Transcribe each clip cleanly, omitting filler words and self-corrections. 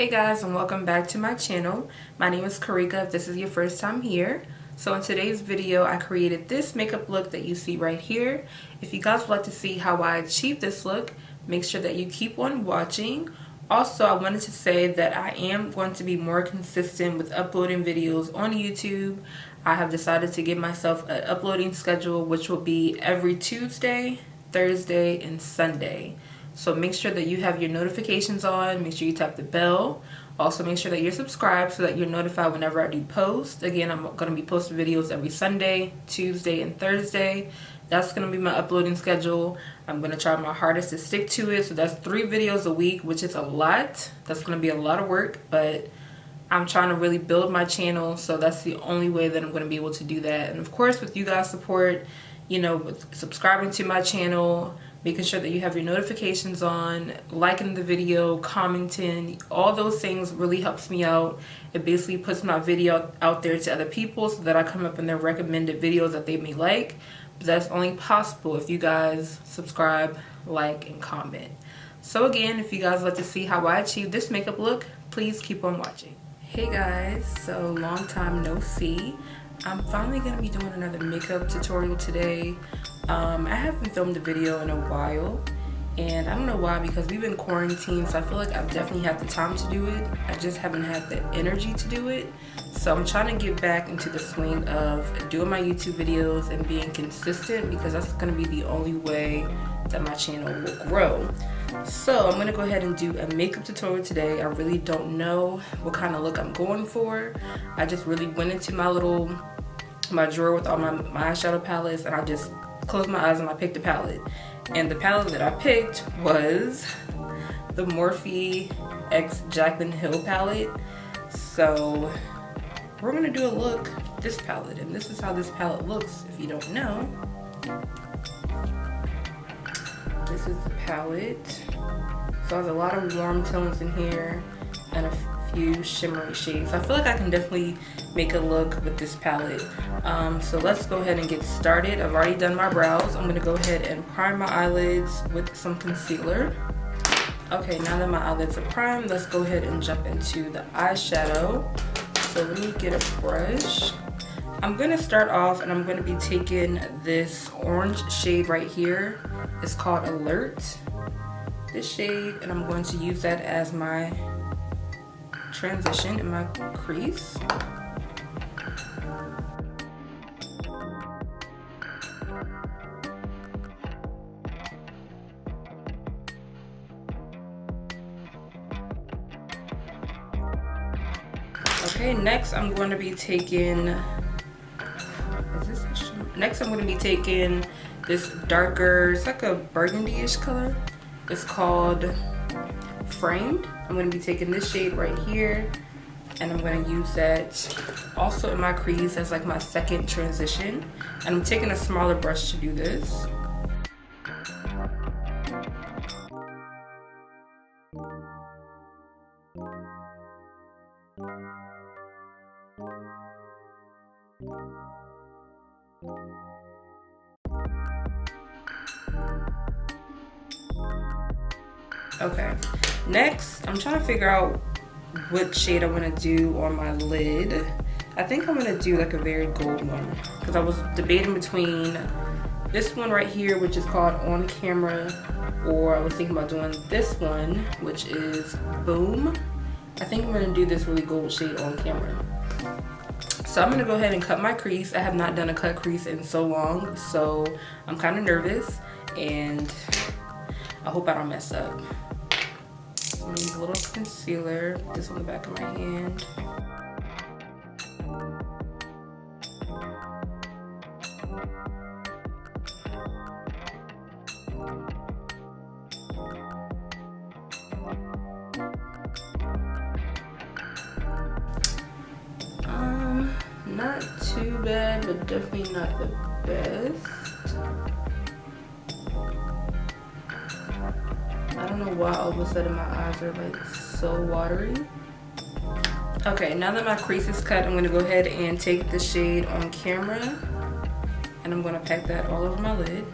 Hey guys, and welcome back to my channel. My name is Karika if this is your first time here. So in today's video I created this makeup look that you see right here. If you guys would like to see how I achieved this look, make sure that you keep on watching. Also, I wanted to say that I am going to be more consistent with uploading videos on YouTube. I have decided to give myself an uploading schedule which will be every Tuesday, Thursday, and Sunday. So make sure that you have your notifications on, make sure you tap the bell. Also make sure that you're subscribed so that you're notified whenever I do post. Again, I'm going to be posting videos every Sunday, Tuesday, and Thursday. That's going to be my uploading schedule. I'm going to try my hardest to stick to it. So that's 3 videos a week, which is a lot. That's going to be a lot of work, but I'm trying to really build my channel. So that's the only way that I'm going to be able to do that. And of course, with you guys' support, you know, with subscribing to my channel, making sure that you have your notifications on, liking the video, commenting, all those things really helps me out. It basically puts my video out there to other people so that I come up in their recommended videos that they may like. But that's only possible if you guys subscribe, like, and comment. So again, if you guys would like to see how I achieved this makeup look, please keep on watching. Hey guys, so long time no see. I'm finally going to be doing another makeup tutorial today. I haven't filmed a video in a while, and I don't know why, because we've been quarantined, so I feel like I've definitely had the time to do it. I just haven't had the energy to do it. So I'm trying to get back into the swing of doing my YouTube videos and being consistent, because that's going to be the only way that my channel will grow. So I'm going to go ahead and do a makeup tutorial today. I really don't know what kind of look I'm going for. I just really went into my drawer with all my eyeshadow palettes, and I just closed my eyes and I picked a palette. And the palette that I picked was the Morphe X Jaclyn Hill palette. So we're going to do a look with this palette, and this is how this palette looks if you don't know. This is the palette. So there's a lot of warm tones in here and a few shimmery shades. I feel like I can definitely make a look with this palette. So let's go ahead and get started. I've already done my brows. I'm going to go ahead and prime my eyelids with some concealer. Okay, now that my eyelids are primed, let's go ahead and jump into the eyeshadow. So let me get a brush. I'm going to start off, and I'm going to be taking this orange shade right here. It's called Alert, this shade, and I'm going to use that as my transition in my crease. Okay, next I'm going to be taking, this darker, it's like a burgundy-ish color. It's called Framed. I'm going to be taking this shade right here, and I'm going to use that also in my crease as like my second transition. And I'm taking a smaller brush to do this. Okay, next I'm trying to figure out what shade I want to do on my lid. I think I'm going to do like a very gold one, because I was debating between this one right here, which is called On Camera, or I was thinking about doing this one, which is Boom. I think I'm going to do this really gold shade on camera. So I'm going to go ahead and cut my crease. I have not done a cut crease in so long, so I'm kind of nervous, and I hope I don't mess up. I need a little concealer, put this on the back of my hand. Not too bad, but definitely not the best. I don't know why all of a sudden my eyes are like so watery. Okay, now that my crease is cut, I'm going to go ahead and take the shade On Camera, and I'm going to pack that all over my lid.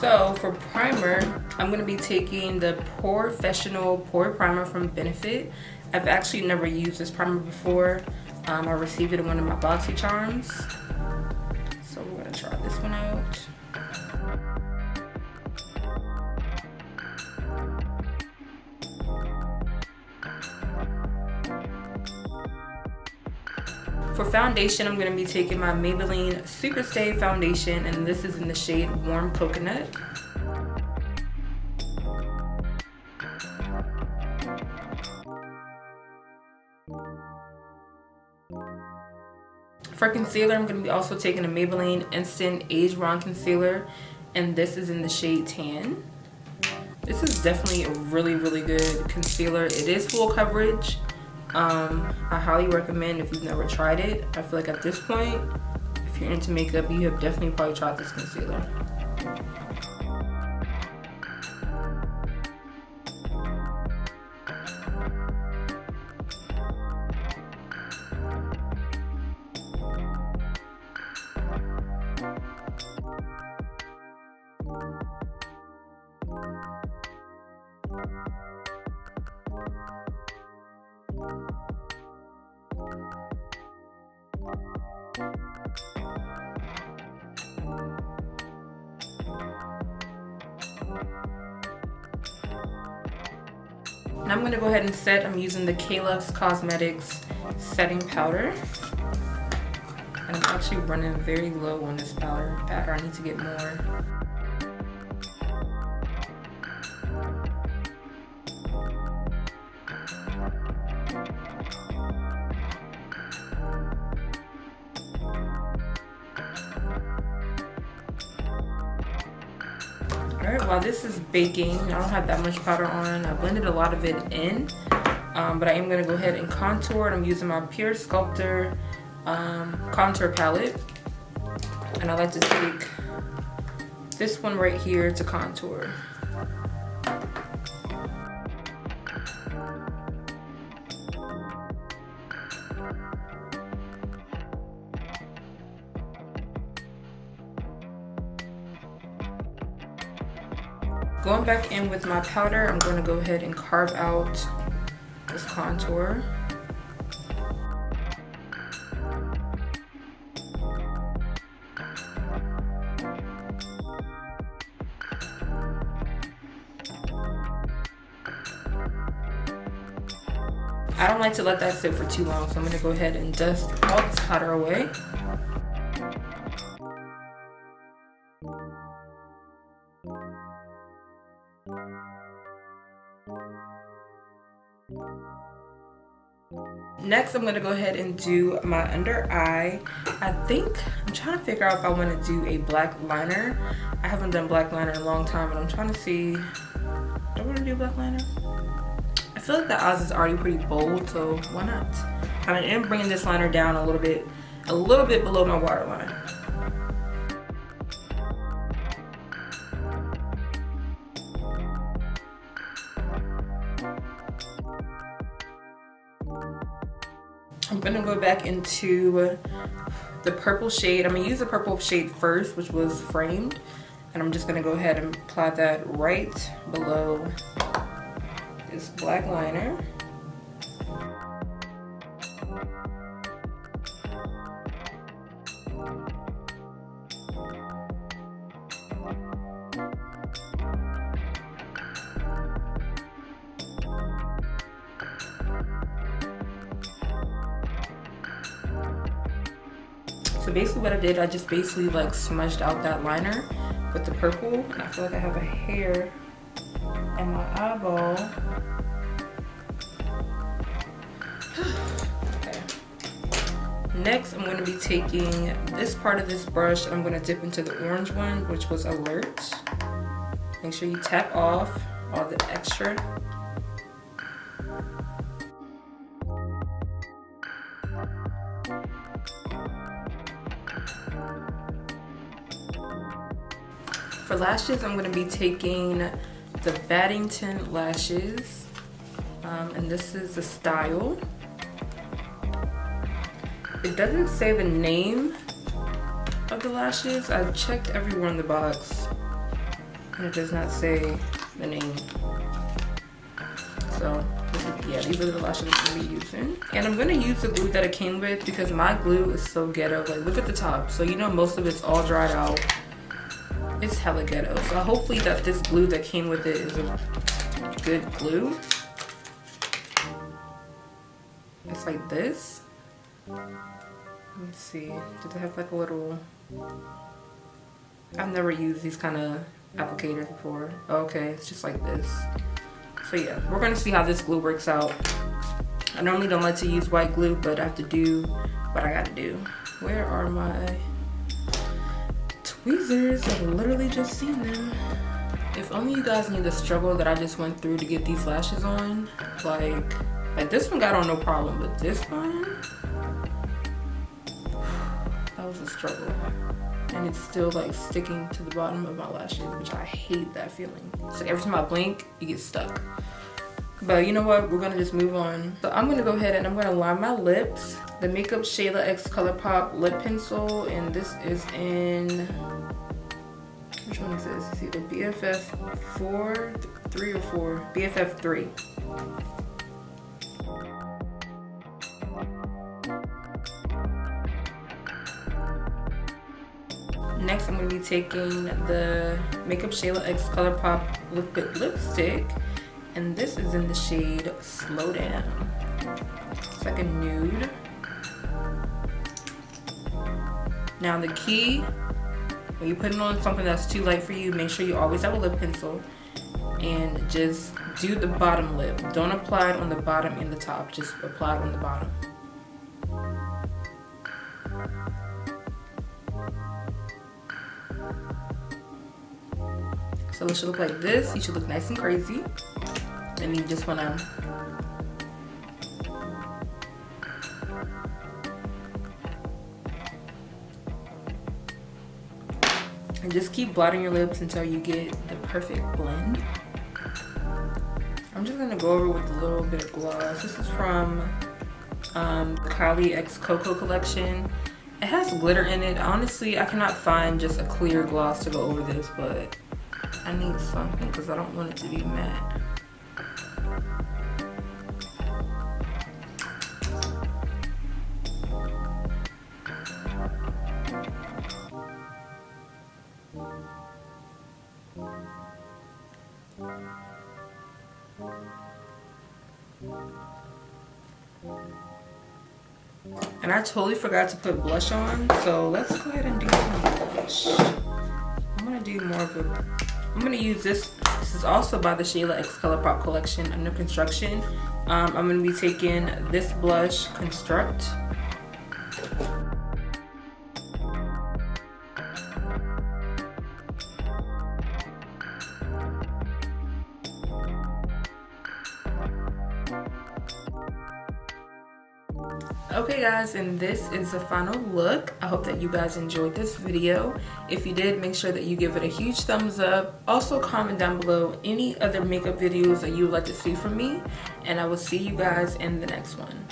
So for primer, I'm going to be taking the Professional Pore Primer from Benefit. I've actually never used this primer before. I received it in one of my BoxyCharms. So we're going to try this one out. For foundation, I'm going to be taking my Maybelline Superstay Foundation, and this is in the shade Warm Coconut. For concealer, I'm going to be also taking a Maybelline Instant Age Bronze Concealer, and this is in the shade Tan. This is definitely a really, really good concealer. It is full coverage. I highly recommend if you've never tried it. I feel like at this point, if you're into makeup, you have definitely probably tried this concealer. Now I'm going to go ahead and set. I'm using the K-Lux Cosmetics setting powder. And I'm actually running very low on this powder. I need to get more. Alright, while this is baking, I don't have that much powder on. I blended a lot of it in, but I am going to go ahead and contour. I'm using my Pure Sculptor contour palette, and I like to take this one right here to contour. Going back in with my powder, I'm going to go ahead and carve out this contour. I don't like to let that sit for too long, so I'm going to go ahead and dust all this powder away. Next, I'm going to go ahead and do my under eye. I'm trying to figure out if I want to do a black liner. I haven't done black liner in a long time, and I'm trying to see, do I want to do black liner? I feel like the eyes is already pretty bold, so why not? I am bringing this liner down a little bit below my waterline. I'm gonna go back into the purple shade. I'm gonna use the purple shade first, which was Framed, and I'm just gonna go ahead and apply that right below this black liner. So basically what I did, I just basically like smudged out that liner with the purple, and I feel like I have a hair in my eyeball. Okay. Next, I'm going to be taking this part of this brush, and I'm going to dip into the orange one, which was Alert. Make sure you tap off all the extra. For lashes, I'm going to be taking the Baddington lashes, and this is the style. It doesn't say the name of the lashes. I checked everywhere in the box. and it does not say the name. So yeah, these are the lashes I'm gonna be using. And I'm gonna use the glue that it came with because my glue is so ghetto. Like, look at the top. So you know most of it's all dried out. It's hella ghetto. So hopefully that this glue that came with it is a good glue. It's like this. Let's see. Does it have like a little... I've never used these kind of applicators before. Okay, it's just like this. So yeah, we're gonna see how this glue works out. I normally don't like to use white glue, but I have to do what I gotta do. Where are my tweezers? I've literally just seen them. If only you guys knew the struggle that I just went through to get these lashes on. Like this one got on no problem, but this one, that was a struggle. And it's still like sticking to the bottom of my lashes, which I hate that feeling. So every time I blink, it gets stuck. But you know what? We're gonna just move on. So I'm gonna go ahead and I'm gonna line my lips. The Makeup Shayla X ColourPop lip pencil, and this is in, which one is this? It's either BFF 4, 3 or 4. BFF 3. Next, I'm going to be taking the Makeup Shayla X ColourPop Liquid Lipstick, and this is in the shade Slow Down. It's like a nude. Now the key, when you put it on something that's too light for you, make sure you always have a lip pencil and just do the bottom lip. Don't apply it on the bottom and the top, just apply it on the bottom. So it should look like this. You should look nice and crazy. And you just wanna and just keep blotting your lips until you get the perfect blend. I'm just gonna go over with a little bit of gloss. This is from Kylie X Cocoa collection. It has glitter in it. Honestly, I cannot find just a clear gloss to go over this, but I need something because I don't want it to be matte. And I totally forgot to put blush on, so let's go ahead and do some blush. I'm gonna do more of a, I'm gonna use this. This is also by the Shayla X ColourPop collection under construction. I'm gonna be taking this blush, Construct. Okay guys, and this is the final look. I hope that you guys enjoyed this video. If you did, make sure that you give it a huge thumbs up. Also comment down below any other makeup videos that you would like to see from me, and I will see you guys in the next one.